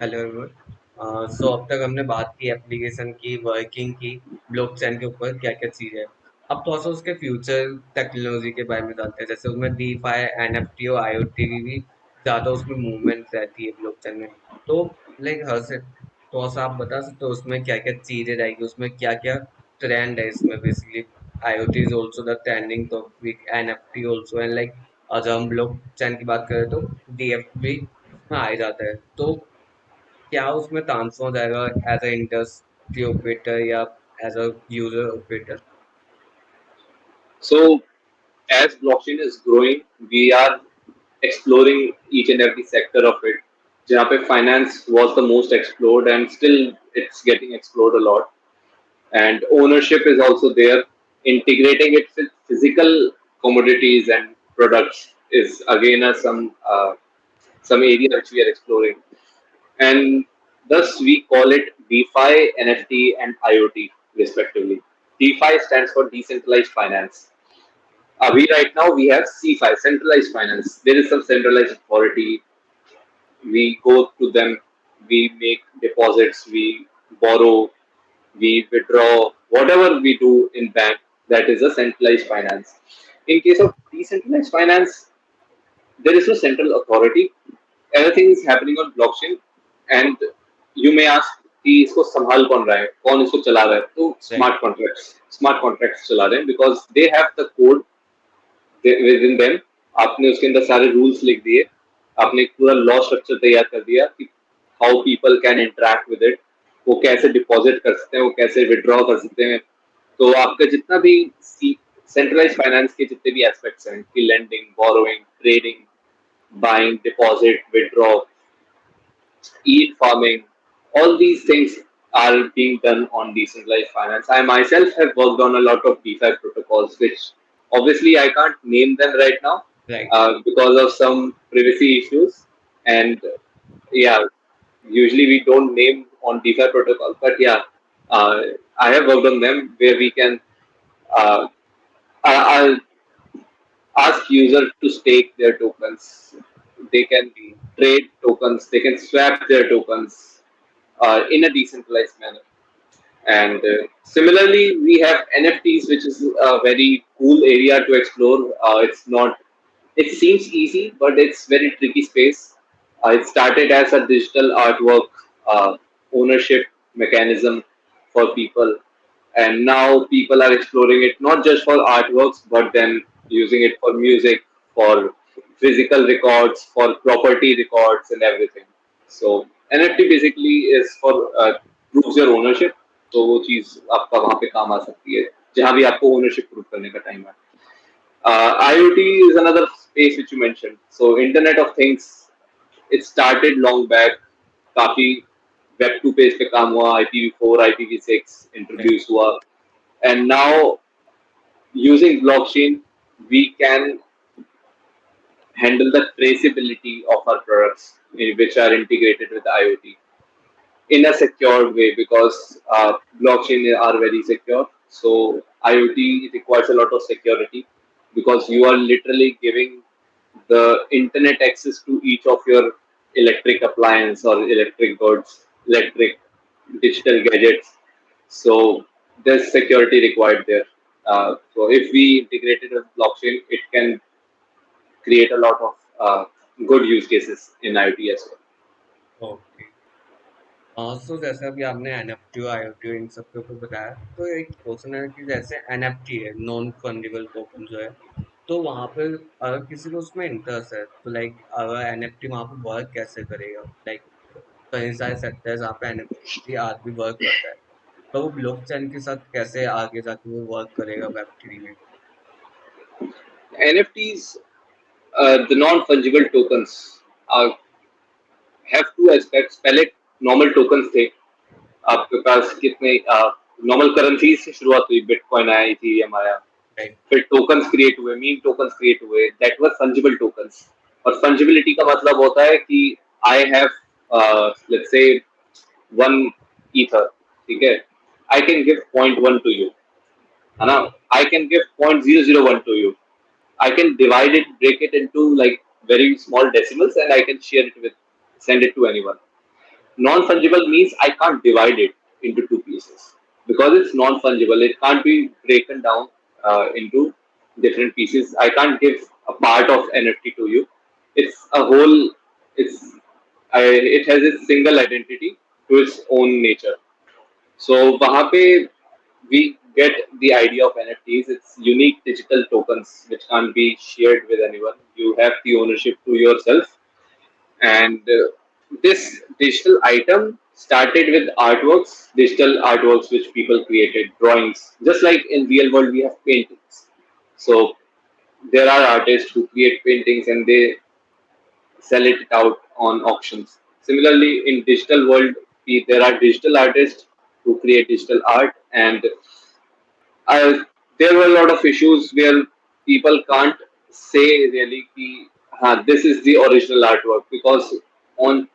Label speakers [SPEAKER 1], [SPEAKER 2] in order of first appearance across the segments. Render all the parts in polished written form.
[SPEAKER 1] Hello everyone. सो अब तक हमने बात की एप्लीकेशन की, वर्किंग की, ब्लॉकचेन के ऊपर क्या क्या चीज़ है। अब थोड़ा सा उसके फ्यूचर टेक्नोलॉजी के बारे में जानते हैं, जैसे उसमें डीफाई, एनएफटी और आईओटी की भी ज़्यादा उसमें मूवमेंट रहती है ब्लॉकचेन में। तो लाइक हर से थोड़ा सा आप बता सकते हो उसमें क्या क्या चीज़ें रहेगी, उसमें क्या क्या ट्रेंड है इसमें। Basically IoT is also the trending topic, NFT also, and like अगर हम ब्लॉकचेन की बात करें तो डीएफ भी उसमें आ ही जाता है। तो क्या उसमें ट्रांसफर हो जाएगा एज अ इंडस्ट्री ऑपरेटर या as a user operator?
[SPEAKER 2] So, as blockchain is growing, we are exploring each and every sector of it. जहाँ पे finance was the most explored and still it's getting explored a lot. And ownership is also there. Integrating it with physical commodities and products is again some area which we are exploring. And thus we call it DeFi, NFT, and IoT respectively. DeFi stands for decentralized finance. We right now we have CFI, centralized finance. There is some centralized authority. We go to them, we make deposits, we borrow, we withdraw, whatever we do in bank. That is a centralized finance. In case of decentralized finance, there is no central authority. Everything is happening on blockchain, and you may ask कि इसको संभाल कौन रहा है, कौन इसको चला रहा है? तो
[SPEAKER 1] राइट।
[SPEAKER 2] स्मार्ट कॉन्ट्रैक्ट्स चला रहे हैं because they have the code with in them. आपने उसके अंदर सारे रूल्स लिख दिए, आपने एक पूरा लॉ स्ट्रक्चर तैयार कर दिया कि how people can interact with it, वो कैसे डिपॉजिट कर सकते हैं, वो कैसे विड्रॉ कर सकते हैं। तो आपका जितना भी सेंट्रलाइज फाइनेंस के जितने भी एस्पेक्ट्स हैं कि lending, borrowing, trading, buying, deposit, withdraw, eat farming, all these things are being done on decentralized finance. I myself have worked on a lot of DeFi protocols, which obviously I can't name them right now
[SPEAKER 1] right.
[SPEAKER 2] because of some privacy issues. And yeah, usually we don't name on DeFi protocol, but yeah, uh, I have worked on them where we can uh, I'll ask users to stake their tokens. They can trade tokens. They can swap their tokens in a decentralized manner. And similarly, we have NFTs, which is a very cool area to explore. It's not, it seems easy, but it's very tricky space. It started as a digital artwork ownership mechanism for people, and now people are exploring it not just for artworks, but then using it for music, for physical records, for property records, and everything. So NFT basically is for proves your ownership. तो वो चीज आपका वहां पे काम आ सकती है जहां भी आपको ओनरशिप प्रूव करने का टाइम है. IoT is another space which you mentioned. So Internet of Things, it started long back. काफी Web 2 पेज पे काम हुआ, IPv4, IPv6
[SPEAKER 1] राइट।
[SPEAKER 2] इंट्रोड्यूस हुआ, and now using blockchain we can handle the traceability of our products which are integrated with IoT in a secure way because blockchain are very secure. So IoT requires a lot of security because you are literally giving the internet access to each of your electric appliance or electric goods, electric digital gadgets. So there's security required there. So if we integrate it with blockchain, it can create a lot of good use cases in IoT as well.
[SPEAKER 1] Okay. So जैसे अभी आपने NFT और IoT इन सब के ऊपर बताया, तो एक क्वेश्चन है कि जैसे एनएफटी है, नॉन फंडिबल टोकन जो है, तो वहां पर अगर किसी को उसमें इंटरेस्ट है तो लाइक अगर एनएफटी वहां पर वर्क कैसे करेगा? लाइक कई सारे सेक्टर्स जहाँ पे एनएफटी आज भी वर्क करता है, तो वो ब्लॉकचेन के साथ कैसे आगे जाके वो वर्क करेगा वेब थ्री में?
[SPEAKER 2] NFTs, the non-fungible tokens, have two aspects. पहले normal tokens थे, आपके पास कितने नॉर्मल करेंसी से शुरुआत हुई, बिटकॉइन आया, इथेरियम आया,
[SPEAKER 1] राइट।
[SPEAKER 2] फिर टोकन्स क्रिएट हुए, मीम टोकन्स क्रिएट हुए, दैट वर फंजिबल टोकन्स. और फंजिबिलिटी का मतलब होता है कि I have let's say one ether, ठीक है, I can give 0.1 to you, है ना, I can give 0.001 to you. I can divide it, break it into like very small decimals, and I can share it with, send it to anyone. Non-fungible means I can't divide it into two pieces because it's non-fungible. It can't be broken down into different pieces. I can't give a part of NFT to you. It's a whole. It has its single identity to its own nature. So वहाँ पे we get the idea of NFTs. It's unique digital tokens which can't be shared with anyone. You have the ownership to yourself, and this digital item started with artworks, digital artworks which people created, drawings. Just like in real world, we have paintings. So there are artists who create paintings and they sell it out on auctions. Similarly, in digital world, there are digital artists who create digital art, and there were a lot of issues where people can't say really ki, this is the original artwork because on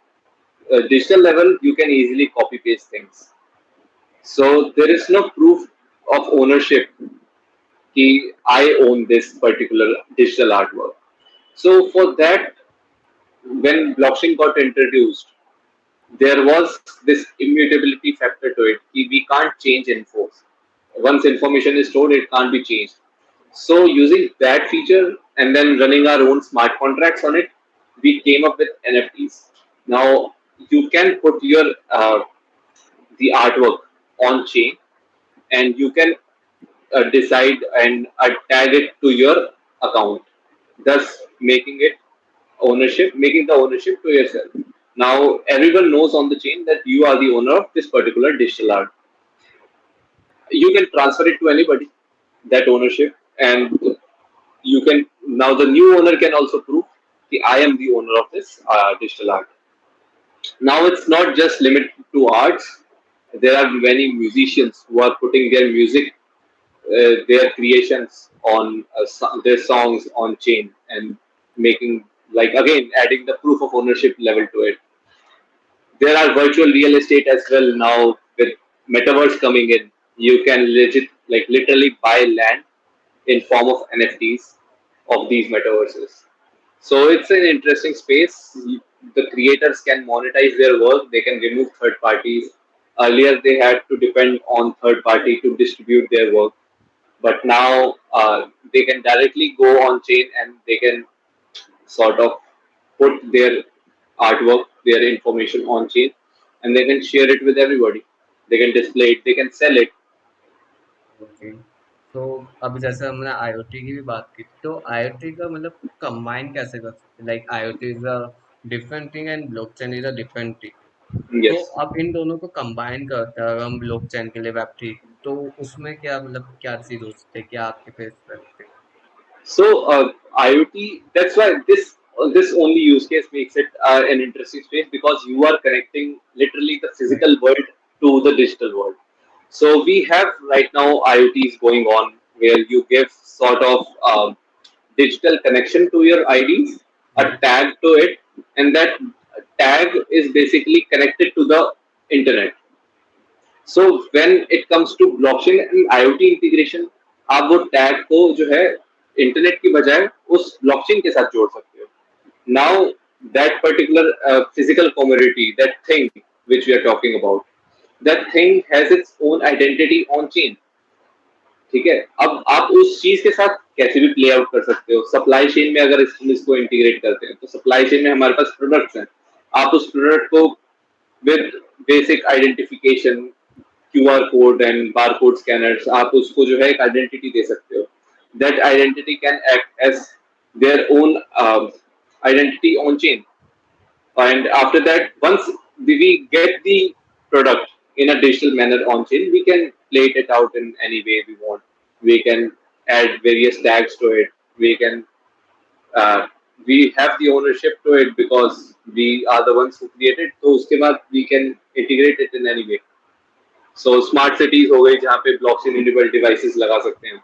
[SPEAKER 2] digital level, you can easily copy paste things. So there is no proof of ownership कि I own this particular digital artwork. So for that, when blockchain got introduced, there was this immutability factor to it. कि we can't change info. Once information is stored, it can't be changed. So using that feature and then running our own smart contracts on it, we came up with NFTs. Now you can put your the artwork on chain, and you can decide and tag it to your account, thus making the ownership to yourself. Now everyone knows on the chain that you are the owner of this particular digital art. You can transfer it to anybody, that ownership, and you can now the new owner can also prove that I am the owner of this digital art. Now it's not just limited to arts. There are many musicians who are putting their music, their creations on their songs on chain and making, like, again adding the proof of ownership level to it. There are virtual real estate as well now with metaverse coming in. You can literally buy land in form of NFTs of these metaverses. So it's an interesting space. The creators can monetize their work. They can remove third parties. Earlier, they had to depend on third party to distribute their work, but now they can directly go on chain and they can sort of put their artwork, their information on chain, and they can share it with everybody. They can display it. They can sell it.
[SPEAKER 1] Okay. तो अब जैसे हमने IoT की भी बात की, तो IoT का मतलब कंबाइन कैसे कर सकते हैं? Like IoT is a different thing and blockchain is a different thing. तो
[SPEAKER 2] Yes.
[SPEAKER 1] अब इन दोनों को कंबाइन करते हैं अगर हम ब्लॉकचेन के लिए वेब थ्री, तो उसमें क्या मतलब क्या चीज हो सकती है, क्या आपके फेस पे?
[SPEAKER 2] So IoT. That's why this only use case makes it an interesting space because you are connecting literally the physical world to the digital world. So we have right now IoTs going on where you give sort of digital connection to your IDs, a
[SPEAKER 1] hmm,
[SPEAKER 2] tag to it, and that tag is basically connected to the internet. So when it comes to blockchain and IoT integration, आप वो tag को जो है internet की बजाय उस blockchain के साथ जोड़ सकते हो. Now that particular physical commodity, that thing which we are talking about, that thing has its own identity on chain. ठीक है, अब आप उस चीज के साथ कैसे भी प्ले आउट कर सकते हो. सप्लाई चेन में अगर इसको इंटीग्रेट करते हैं तो सप्लाई चेन में हमारे पास प्रोडक्ट्स हैं. आप उस प्रोडक्ट को with basic identification, QR code and bar code scanners, आप उसको जो है एक आइडेंटिटी दे सकते हो. That identity can act as their own identity on chain. And after that, once we get the product in a digital manner on chain, we can play it out in any way we want. We can add various tags to it. Uh, we have the ownership to it because we are the ones who create it. तो उसके बाद we can integrate it in any way. So smart cities हो गई जहाँ पे blockchain enabled devices लगा सकते हैं,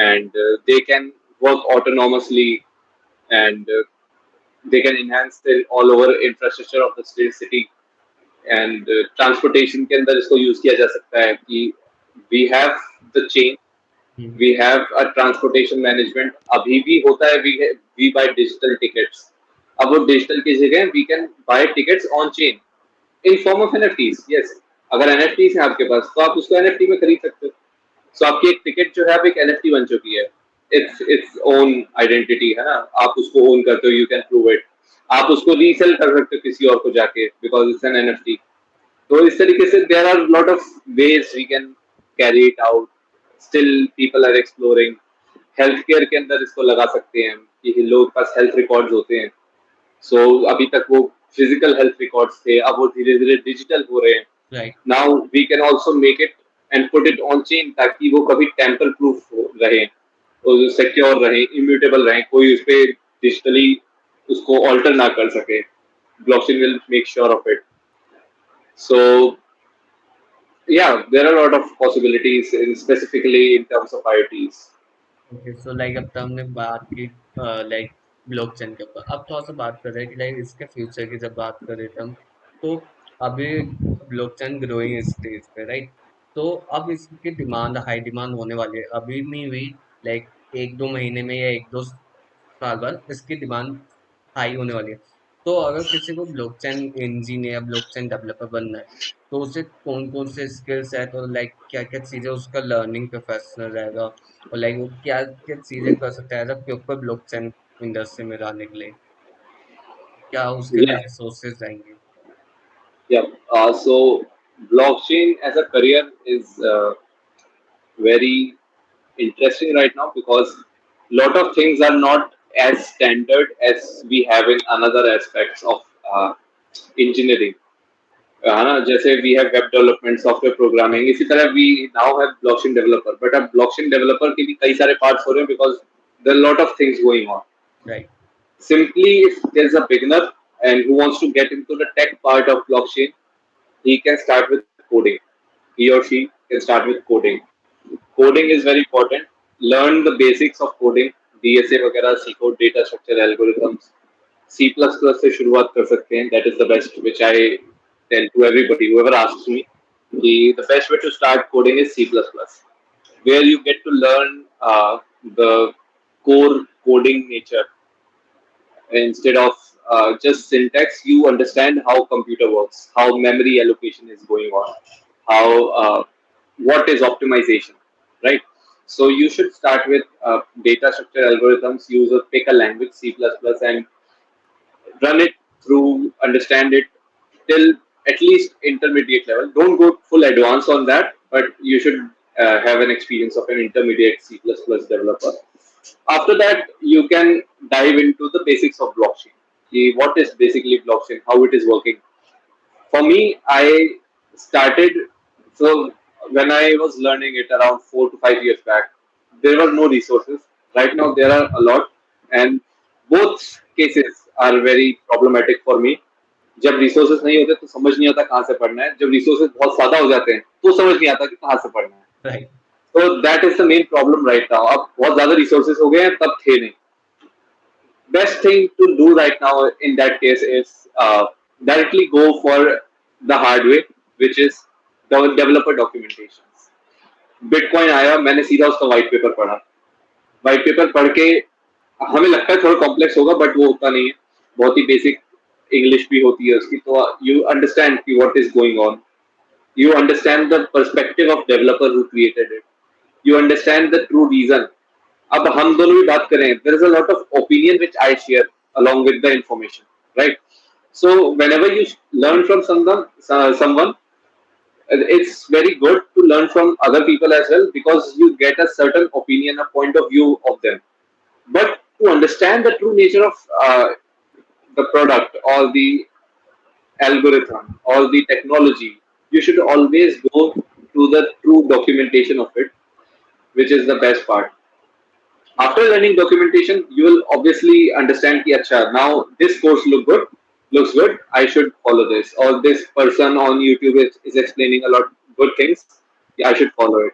[SPEAKER 2] and they can work autonomously, and they can enhance the all over infrastructure of the city. And transportation के अंदर इसको यूज किया जा सकता है कि we have the chain,
[SPEAKER 1] hmm,
[SPEAKER 2] we have a transportation management. अभी भी होता है, we buy digital tickets. अब वो digital की जगह we can buy tickets on chain. In form of NFTs, yes. अगर एनएफटीज है आपके पास तो आप उसको एनएफटी में खरीद सकते हो। सो आपकी एक टिकट जो है अब एक एनएफटी बन चुकी है। इट्स ओन आइडेंटिटी है ना, आप उसको ओन करते हो, यू कैन प्रूव इट। आप उसको रीसेल कर सकते हो किसी और को जाके, बिकॉज इट्स एन एनएफटी। तो इस तरीके से there are lot of ways we can carry it out. Still people are exploring. Health care के अंदर इसको लगा सकते हैं कि लोगों के पास हेल्थ रिकॉर्ड्स होते हैं। सो अभी तक वो फिजिकल हेल्थ रिकॉर्ड्स थे, अब वो धीरे धीरे डिजिटल हो रहे हैं।
[SPEAKER 1] Right.
[SPEAKER 2] Now we can also make it and put it on chain, ताकि वो कभी टेम्पर प्रूफ रहे और सिक्योर रहे, इम्यूटेबल रहे, कोई उस पर डिजिटली उसको ऑल्टर ना कर सके। Blockchain will make sure of it. So yeah, there are a lot of possibilities, specifically in terms of IoTs.
[SPEAKER 1] Okay, so like अब तक हमने बात की लाइक ब्लॉकचेन के ऊपर। अब थोड़ा सा बात कर रहे हैं कि लाइक इसके फ्यूचर की जब बात कर रहे थे हम, तो अभी ब्लॉकचेन ग्रोइंग स्टेज पे, राइट? तो अब इसकी डिमांड, हाई डिमांड होने वाली है, अभी नहीं हुई। लाइक एक दो महीने में या एक दो साल बाद इसकी डिमांड हाई होने वाली है। तो अगर किसी को ब्लॉकचेन इंजीनियर, ब्लॉकचेन डेवलपर बनना है, तो उसे कौन कौन से स्किल सेट और लाइक क्या क्या चीजें उसका लर्निंग प्रोफेशनल रहेगा, और लाइक वो क्या क्या चीजें कर सकता है as a pure blockchain industry में रहने के लिए, क्या उसके लिए
[SPEAKER 2] Yeah,
[SPEAKER 1] रिसोर्सेज रहेंगे?
[SPEAKER 2] yeah. So blockchain as a career is very interesting right now, because lot of things are not as standard as we have in another aspects of uh, engineering. है ना, जैसे we have web development, software programming, इसी तरह we now have blockchain developer. But अब blockchain developer के भी कई सारे पार्ट्स हो रहे हैं, because there lot of things going on.
[SPEAKER 1] Right.
[SPEAKER 2] Simply, if there's a beginner and who wants to get into the tech part of blockchain, he can start with coding. He or she can start with coding. Coding is very important. Learn the basics of coding, DSA वगैरह सीखो, data structure algorithms. C++ से शुरुआत कर सकते हैं. That is the best, which I tell to everybody whoever asks me. The best way to start coding is C++, where you get to learn the core coding nature. Instead of just syntax, you understand how computer works, how memory allocation is going on, how what is optimization, right? So you should start with data structure algorithms. Use a pick a language, C++, and run it through, understand it till at least intermediate level. Don't go full advanced on that, but you should have an experience of an intermediate C++ developer. After that, you can dive into the basics of blockchain. What is basically blockchain, how it is working. For me, I started, so when I was learning it around 4 to 5 years back, there were no resources. Right now, there are a lot, and both cases are very problematic for me. जब resources नहीं होते तो समझ नहीं आता कहाँ से पढ़ना है, जब रिसोर्सेज बहुत ज्यादा हो जाते हैं तो समझ नहीं आता कि कहाँ से पढ़ना है।
[SPEAKER 1] राइट।
[SPEAKER 2] तो that is the main problem right now. अब बहुत ज्यादा रिसोर्सेज हो गए हैं, तब थे नहीं। Best thing to do right now in that case is directly go for the hard way, which is the developer documentation. Bitcoin आया, मैंने सीधा उसका व्हाइट पेपर पढ़ा। व्हाइट पेपर पढ़ के हमें लगता है थोड़ा कॉम्प्लेक्स होगा, बट वो होता नहीं है। बहुत ही बेसिक इंग्लिश भी होती है उसकी, तो यू अंडरस्टैंड कि what is going on. You understand the perspective of developer who created it. You understand the true reason. अब हम दोनों भी बात करें, there is a lot of opinion which I share along with the information, right? So whenever you learn from someone, it's very good to learn from other people as well, because you get a certain opinion, a point of view of them. But to understand the true nature of the product or the algorithm or the technology, you should always go to the true documentation of it, which is the best part. After learning documentation, you will obviously understand ki, acha, now this course looks good, I should follow this. Or this person on YouTube is explaining a lot good things, yeah, I should follow it.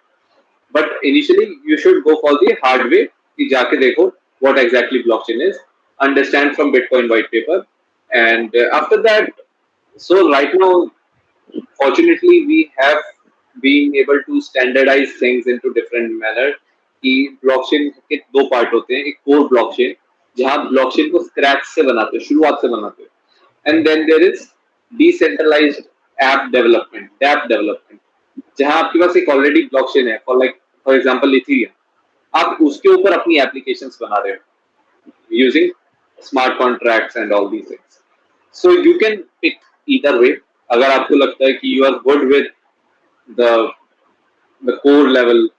[SPEAKER 2] But initially, you should go for the hard way, ki jaake dekho what exactly blockchain is, understand from Bitcoin white paper, and after that, so right now, fortunately, we have been able to standardize things into different manner. कि blockchain के दो part होते हैं, एक core blockchain जहां blockchain को scratch से बनाते हो, शुरुआत से बनाते हो, and then there is decentralized app development जहां आपके पास एक ऑलरेडी ब्लॉकचेन है फॉर एग्जांपल इथीरियम, आप उसके ऊपर अपनी एप्लीकेशंस बना रहे हो using smart contracts and all these things. So you can pick either way. अगर आपको लगता है कि you are good with the core level,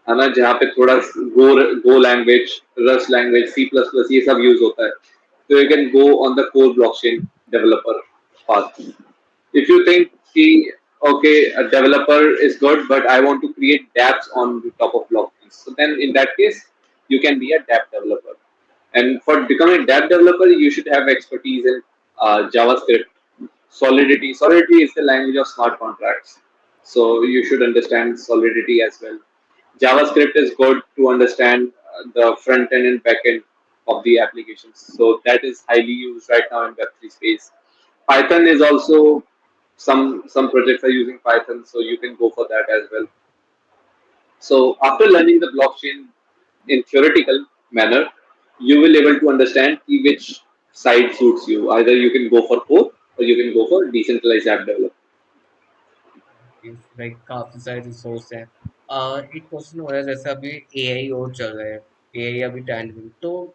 [SPEAKER 2] है ना, जहाँ पे थोड़ा Go language, Rust language, C plus plus ये सब यूज होता है, तो you can go on the core blockchain developer path. If you think ki, okay, a developer is good, but I want to create dApps on the top of blockchains, so then in that case, you can be a dApp developer. And for becoming a dApp developer, you should have expertise in JavaScript, Solidity is the language of smart contracts, so you should understand Solidity as well. JavaScript is good to understand the front end and back end of the applications. So that is highly used right now in Web3 space. Python is also some projects are using Python, so you can go for that as well. So after learning the blockchain in theoretical manner, you will able to understand which side suits you. Either you can go for core or you can go for decentralized app development.
[SPEAKER 1] Like काफी सारे resource हैं। एक question हो रहा है, जैसे अभी AI और चल रहा है, एआई अभी ट्रेंड में, तो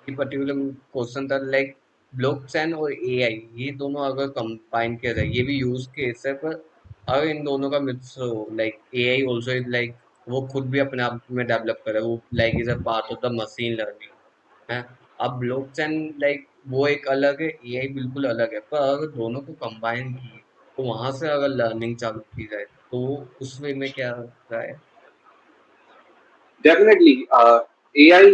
[SPEAKER 1] ये पर्टिकुलर क्वेश्चन था लाइक ब्लॉकचेन और एआई ये दोनों अगर कंबाइन किया जाए, ये भी यूज केस है, पर अगर इन दोनों का मिक्स हो, लाइक एआई ऑल्सो लाइक वो खुद भी अपने आप में डेवलप करे, वो like is a part of the machine learning है। अब ब्लॉकचेन लाइक वो एक अलग है, एआई बिल्कुल अलग है, पर अगर दोनों को कंबाइन किए तो वहां से अगर लर्निंग चालू की जाए तो उस वे में क्या राय है?
[SPEAKER 2] Definitely, AI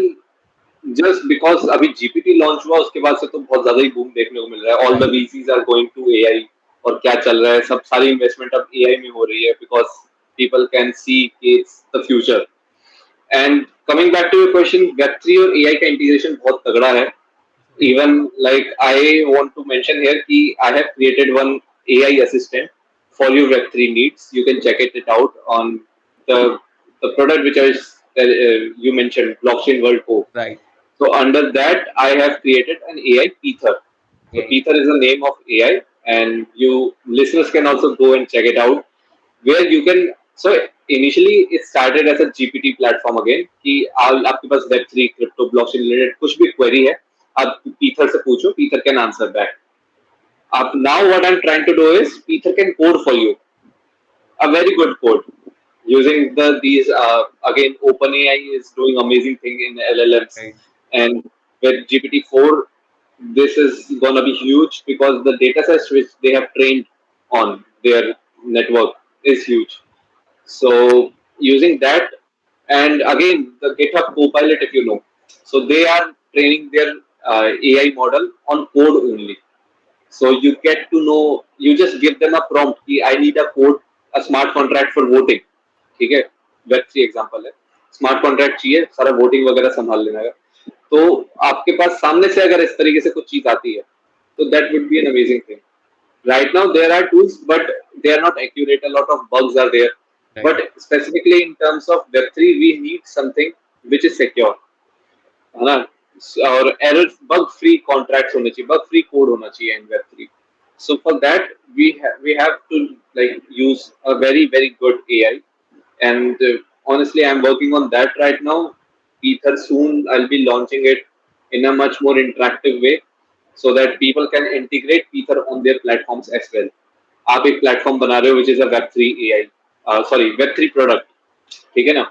[SPEAKER 2] just because अभी जीपीटी लॉन्च हुआ उसके बाद से तो बहुत ज्यादा ही बूम देखने को मिल रहा है. All the
[SPEAKER 1] right.
[SPEAKER 2] VCs are going to AI. और क्या चल रहा है, सब सारी इन्वेस्टमेंट अब एआई में हो रही है because people can see it's the future. And coming back to your question, वेब3 और एआई का इंटीग्रेशन बहुत तगड़ा है.
[SPEAKER 1] Right.
[SPEAKER 2] Even like I want to mention here ki I have created one AI assistant for your Web3 needs. You can check it out on the the product which is you mentioned, Blockchain World Co.
[SPEAKER 1] Right.
[SPEAKER 2] So under that, I have created an AI Ether. So
[SPEAKER 1] A
[SPEAKER 2] Ether is the name of AI, and you listeners can also go and check it out where you can. So initially it started as a GPT platform again कि आपके पास Web3 crypto blockchain related कुछ भी query है, आप Ether से पूछो, Ether can answer back. Up now what I'm trying to do is Ether can code for you a very good code using these again OpenAI is doing amazing thing in LLMs,
[SPEAKER 1] right.
[SPEAKER 2] and with GPT-4 this is gonna be huge because the data sets which they have trained on their network is huge. So using that, and again the GitHub Copilot, if you know, so they are training their AI model on code only. So you get to know, you just give them a prompt कि I need a code, a smart contract for voting. ठीक है, Web3 example है, smart contract चाहिए, सारा voting वगैरह संभाल लेना है. तो आपके पास सामने से अगर इस तरीके से कुछ चीज आती है, तो that would be an amazing thing. Right now there are tools, but they are not accurate. A lot of bugs are there.
[SPEAKER 1] Right.
[SPEAKER 2] But specifically in terms of Web3, we need something which is secure, है ना, और error bug free contracts होने चाहिए, bug free code होना चाहिए इन Web3. So for that we have to like use a very good AI, and honestly I'm working on that right now. Ether soon I'll be launching it in a much more interactive way so that people can integrate Ether on their platforms as well. आप एक platform बना रहे हो which is a Web3 AI, sorry Web3 product, ठीक है ना,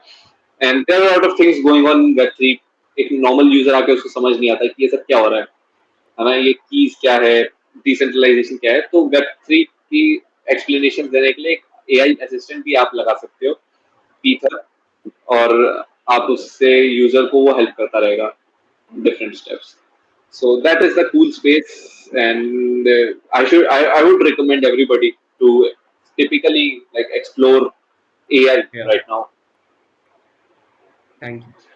[SPEAKER 2] and there are lot of things going on Web3. एक normal user आके उसको समझ नहीं आता कि ये सब क्या हो रहा है ना, ये कीज क्या है, डिसेंट्रलाइजेशन क्या है. तो वेब3 की एक्सप्लेनेशन देने के लिए एक एआई असिस्टेंट भी आप लगा सकते हो, पीथर, और आप उससे यूजर को वो हेल्प करता रहेगा different steps. So that is the cool space, and I would recommend everybody to typically like explore AI
[SPEAKER 1] या
[SPEAKER 2] right now.
[SPEAKER 1] Thank you.